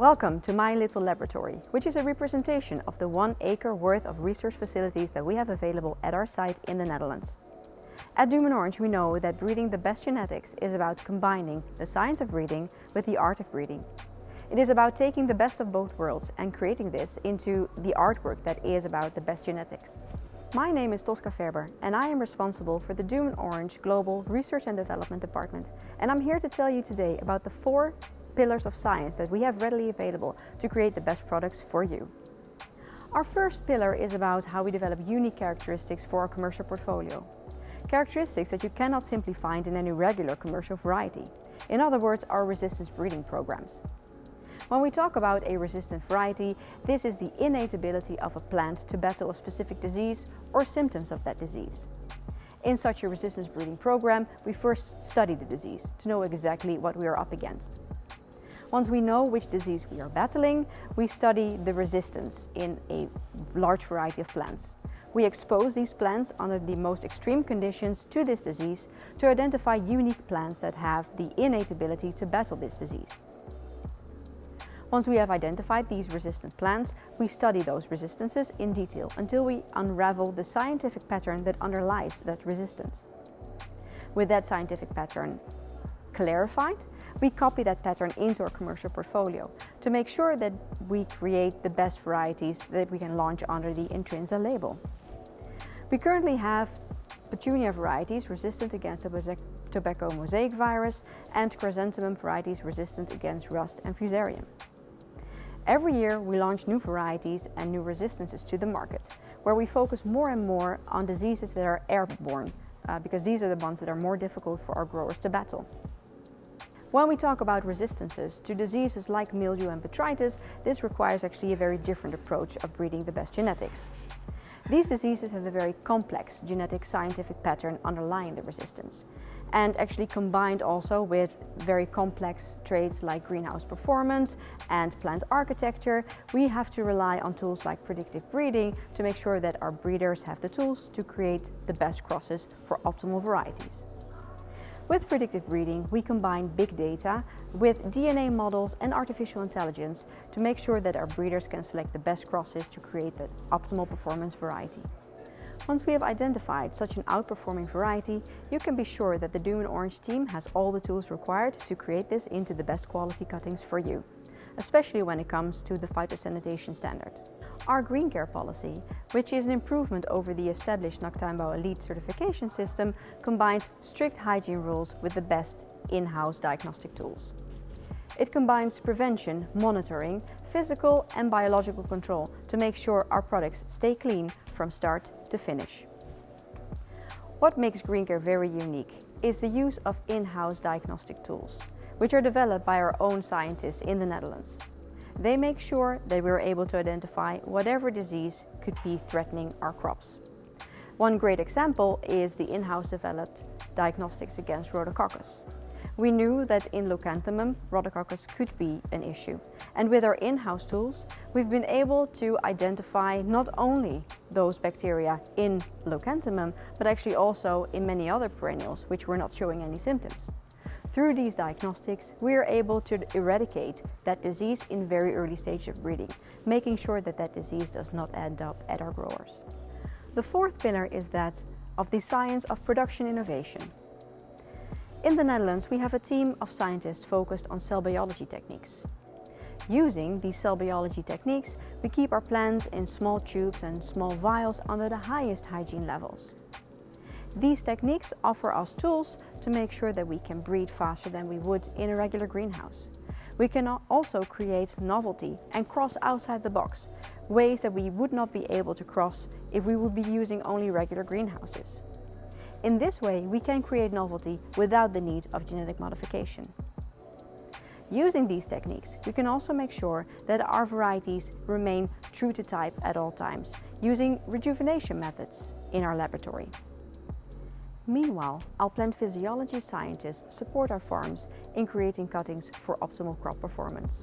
Welcome to my little laboratory, which is a representation of the 1 acre worth of research facilities that we have available at our site in the Netherlands. At Doom & Orange we know that breeding the best genetics is about combining the science of breeding with the art of breeding. It is about taking the best of both worlds and creating this into the artwork that is about the best genetics. My name is Tosca Ferber and I am responsible for the Doom & Orange Global Research and Development Department, and I'm here to tell you today about the 4 pillars of science that we have readily available to create the best products for you. Our first pillar is about how we develop unique characteristics for our commercial portfolio. Characteristics that you cannot simply find in any regular commercial variety. In other words, our resistance breeding programs. When we talk about a resistant variety, this is the innate ability of a plant to battle a specific disease or symptoms of that disease. In such a resistance breeding program, we first study the disease to know exactly what we are up against. Once we know which disease we are battling, we study the resistance in a large variety of plants. We expose these plants under the most extreme conditions to this disease to identify unique plants that have the innate ability to battle this disease. Once we have identified these resistant plants, we study those resistances in detail until we unravel the scientific pattern that underlies that resistance. With that scientific pattern clarified, we copy that pattern into our commercial portfolio to make sure that we create the best varieties that we can launch under the Intrinsa label. We currently have Petunia varieties resistant against the tobacco mosaic virus and chrysanthemum varieties resistant against rust and fusarium. Every year we launch new varieties and new resistances to the market, where we focus more and more on diseases that are airborne, because these are the ones that are more difficult for our growers to battle. When we talk about resistances to diseases like mildew and botrytis, this requires actually a very different approach of breeding the best genetics. These diseases have a very complex genetic scientific pattern underlying the resistance, and actually combined also with very complex traits like greenhouse performance and plant architecture, we have to rely on tools like predictive breeding to make sure that our breeders have the tools to create the best crosses for optimal varieties. With predictive breeding, we combine big data with DNA models and artificial intelligence to make sure that our breeders can select the best crosses to create the optimal performance variety. Once we have identified such an outperforming variety, you can be sure that the Doom & Orange team has all the tools required to create this into the best quality cuttings for you, especially when it comes to the phytosanitation standard. Our Green Care policy, which is an improvement over the established Naktuinbouw Elite certification system, combines strict hygiene rules with the best in-house diagnostic tools. It combines prevention, monitoring, physical and biological control to make sure our products stay clean from start to finish. What makes Green Care very unique is the use of in-house diagnostic tools, which are developed by our own scientists in the Netherlands. They make sure that we are able to identify whatever disease could be threatening our crops. One great example is the in-house developed diagnostics against rhodococcus. We knew that in leucanthemum, rhodococcus could be an issue. And with our in-house tools, we've been able to identify not only those bacteria in leucanthemum, but actually also in many other perennials which were not showing any symptoms. Through these diagnostics, we are able to eradicate that disease in very early stage of breeding, making sure that that disease does not end up at our growers. The 4th pillar is that of the science of production innovation. In the Netherlands, we have a team of scientists focused on cell biology techniques. Using these cell biology techniques, we keep our plants in small tubes and small vials under the highest hygiene levels. These techniques offer us tools to make sure that we can breed faster than we would in a regular greenhouse. We can also create novelty and cross outside the box, ways that we would not be able to cross if we would be using only regular greenhouses. In this way, we can create novelty without the need of genetic modification. Using these techniques, we can also make sure that our varieties remain true to type at all times, using rejuvenation methods in our laboratory. Meanwhile, our plant physiology scientists support our farms in creating cuttings for optimal crop performance.